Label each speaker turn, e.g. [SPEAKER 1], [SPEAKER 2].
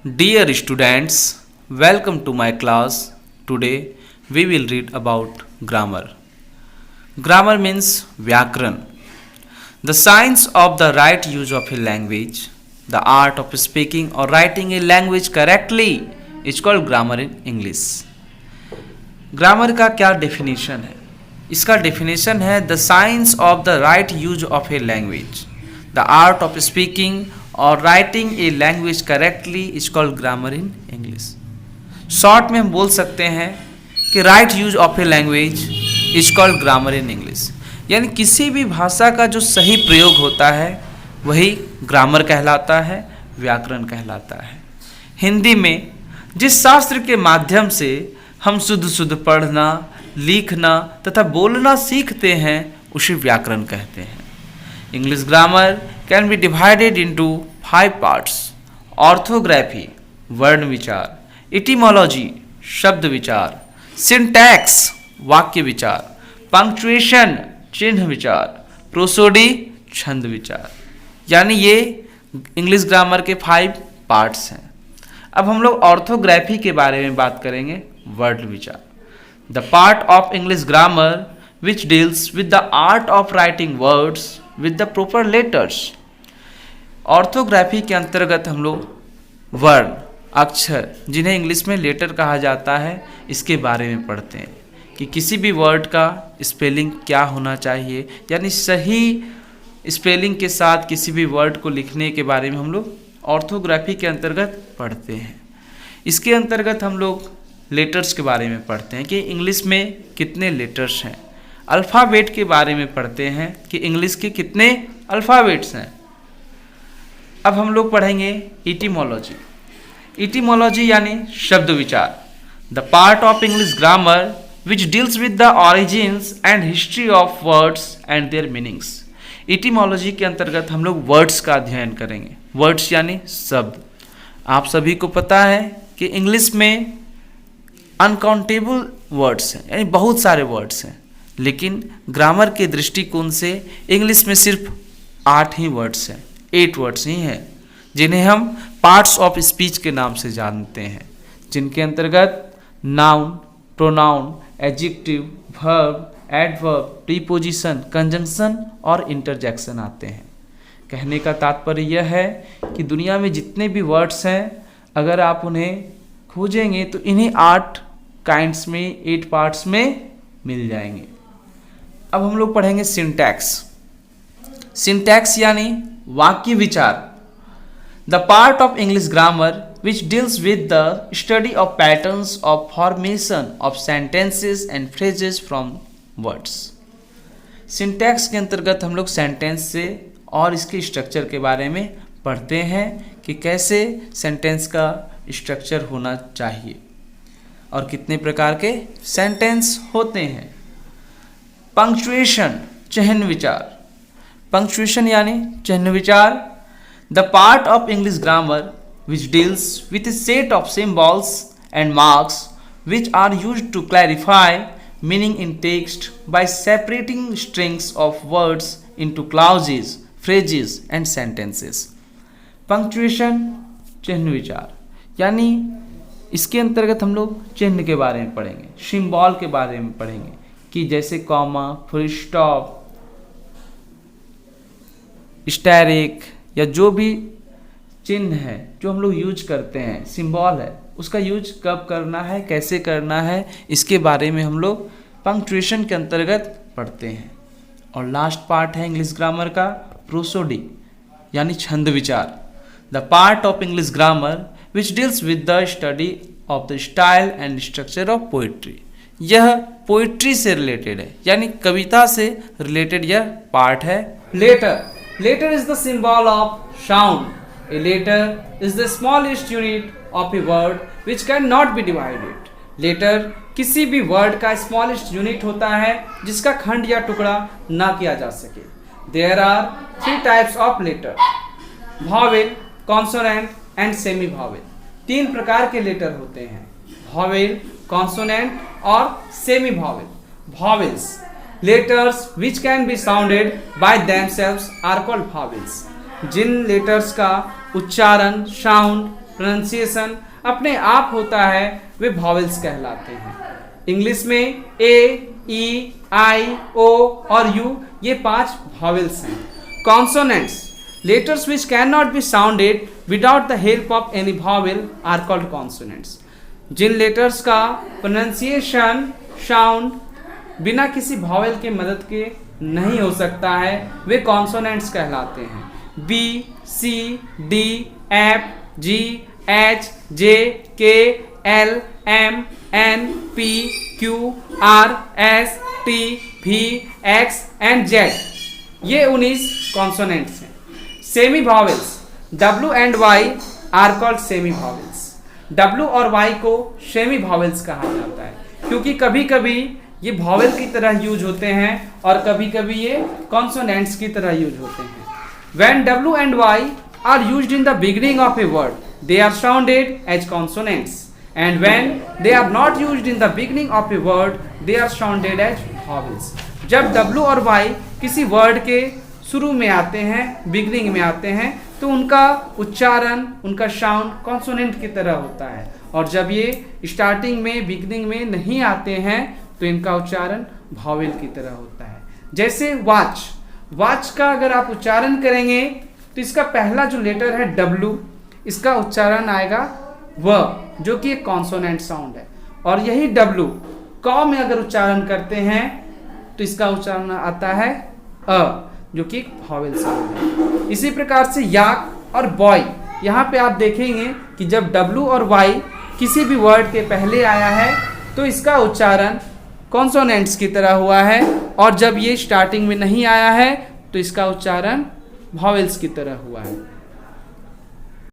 [SPEAKER 1] Dear students, welcome to my class. Today we will read about grammar. Grammar means Vyakran, the science of the right use of a language, the art of speaking or writing a language correctly is called grammar in English. Grammar का क्या definition है? इसका definition है the science of the right use of a language, the art of speaking और writing a language correctly is called grammar in English. Short में हम बोल सकते हैं कि right use of a language is called grammar in English. यानी किसी भी भाषा का जो सही प्रयोग होता है वही ग्रामर कहलाता है, व्याकरण कहलाता है. हिंदी में जिस शास्त्र के माध्यम से हम शुद्ध शुद्ध पढ़ना, लिखना तथा बोलना सीखते हैं उसे व्याकरण कहते हैं. English grammar can be divided into 5 parts: orthography वर्ण विचार, इटिमोलॉजी शब्द विचार, सिंटैक्स वाक्य विचार, पंक्चुएशन चिन्ह विचार, प्रोसोडी छंद विचार. यानी ये इंग्लिश ग्रामर के 5 पार्ट्स हैं. अब हम लोग ऑर्थोग्राफी के बारे में बात करेंगे. word vichar, the part of English grammar which deals with the art of writing words with the proper letters. Orthography के अंतर्गत हम लोग वर्ण, अक्षर जिन्हें इंग्लिश में लेटर कहा जाता है इसके बारे में पढ़ते हैं कि किसी भी वर्ड का स्पेलिंग क्या होना चाहिए, यानी सही स्पेलिंग के साथ किसी भी वर्ड को लिखने के बारे में हम लोग ऑर्थोग्राफी के अंतर्गत पढ़ते हैं. इसके अंतर्गत हम लोग लेटर्स के बारे में पढ़ते हैं कि इंग्लिश में कितने लेटर्स हैं. अल्फ़ाबेट के बारे में पढ़ते हैं कि इंग्लिश के कितने अल्फ़ाबेट्स हैं. अब हम लोग पढ़ेंगे इटिमोलॉजी. इटिमोलॉजी यानी शब्द विचार, the part of English grammar which deals with the origins and history of words and there meanings. Etymology के अंतर्गत हम लोग वर्ड्स का अध्ययन करेंगे. वर्ड्स यानी शब्द. आप सभी को पता है कि इंग्लिश में अनकाउंटेबल वर्ड्स हैं, यानी बहुत सारे वर्ड्स हैं, लेकिन ग्रामर के दृष्टिकोण से इंग्लिश में सिर्फ 8 ही वर्ड्स हैं, 8 वर्ड्स ही हैं, जिन्हें हम पार्ट्स ऑफ स्पीच के नाम से जानते हैं, जिनके अंतर्गत noun, pronoun, adjective, verb, adverb, preposition, conjunction और इंटरजेक्शन आते हैं. कहने का तात्पर्य यह है कि दुनिया में जितने भी वर्ड्स हैं अगर आप उन्हें खोजेंगे तो इन्हीं 8 काइंड्स में, 8 पार्ट्स में मिल जाएंगे. अब हम लोग पढ़ेंगे सिंटैक्स. सिंटैक्स यानी वाक्य विचार, the part of English grammar which deals with the study of patterns of formation of sentences and phrases from words. Syntax के अंतर्गत हम लोग सेंटेंस से और इसके स्ट्रक्चर के बारे में पढ़ते हैं कि कैसे सेंटेंस का स्ट्रक्चर होना चाहिए और कितने प्रकार के सेंटेंस होते हैं. पंक्चुएशन चिन्ह विचार. पंक्चुएशन यानी चिन्ह विचार, the part of English grammar which deals with a set of symbols and marks which are used to clarify meaning in text by separating strings of words into clauses, phrases and sentences. Punctuation चिन्ह विचार यानी इसके अंतर्गत हम लोग चिन्ह के बारे में पढ़ेंगे, सिंबल के बारे में पढ़ेंगे कि जैसे कॉमा, फुल स्टॉप, स्टैरिक या जो भी चिन्ह है जो हम लोग यूज करते हैं, सिंबल है, उसका यूज कब करना है, कैसे करना है, इसके बारे में हम लोग पंक्चुएशन के अंतर्गत पढ़ते हैं. और लास्ट पार्ट है इंग्लिश ग्रामर का प्रोसोडी यानी छंद विचार, the part of English grammar which deals with the study of the style and structure of poetry. यह पोइट्री से रिलेटेड है, यानी कविता से रिलेटेड यह पार्ट है. Letter is the symbol of sound. A letter is the smallest unit of a word which can not be divided. Letter किसी भी वर्ड का स्मॉलेस्ट यूनिट होता है जिसका खंड या टुकड़ा ना किया जा सके. There are 3 types of letter: vowel, consonant and semi vowel. 3 प्रकार के लेटर होते हैं: वॉवेल, कॉन्सोनेंट और semi vowel. Vowels, letters which can be sounded by themselves are called vowels. जिन लेटर्स का उच्चारण, साउंड प्रोनाउंसिएशन अपने आप होता है वे वॉवेल्स कहलाते हैं। इंग्लिश में ए, ई, आई, ओ और यू ये 5 वॉवेल्स हैं। Consonants, letters which can not be sounded without the help of any vowel are called consonants. जिन लेटर्स का प्रोनाउंसिएशन साउंड बिना किसी वॉवेल के मदद के नहीं हो सकता है वे कॉन्सोनेंट्स कहलाते हैं। B, C, D, F, G, H, J, K, L, M, N, P, Q, R, S, T, V, X and Z ये 19 कॉन्सोनेंट्स हैं। Semi vowels, W and Y are called semi vowels. W और Y को semi vowels कहा जाता है क्योंकि कभी कभी ये वॉवेल की तरह यूज होते हैं और कभी कभी ये कॉन्सोनेंट्स की तरह यूज होते हैं। When W and Y are used in the beginning of a word, they are sounded as consonants, and when they are not used in the beginning of a word, they are sounded as vowels. जब W और Y किसी word के शुरू में आते हैं, beginning में आते हैं, तो उनका उच्चारण, उनका साउंड कॉन्सोनेंट की तरह होता है, और जब ये स्टार्टिंग में, बिगनिंग में नहीं आते हैं तो इनका उच्चारण वॉवेल की तरह होता है। जैसे वॉच, वॉच का अगर आप उच्चारण करेंगे तो इसका पहला जो लेटर है W, इसका उच्चारण आएगा व, जो कि एक कॉन्सोनेंट साउंड है, और यही W क में अगर उच्चारण करते हैं तो इसका उच्चारण आता है अ, जो कि एक वॉवेल साउंड है। इसी प्रकार से याक और बॉय, यहाँ पे आप देखेंगे कि जब W और Y किसी भी वर्ड के पहले आया है तो इसका उच्चारण कॉन्सोनेंट्स की तरह हुआ है, और जब ये स्टार्टिंग में नहीं आया है तो इसका उच्चारण वॉवेल्स की तरह हुआ है।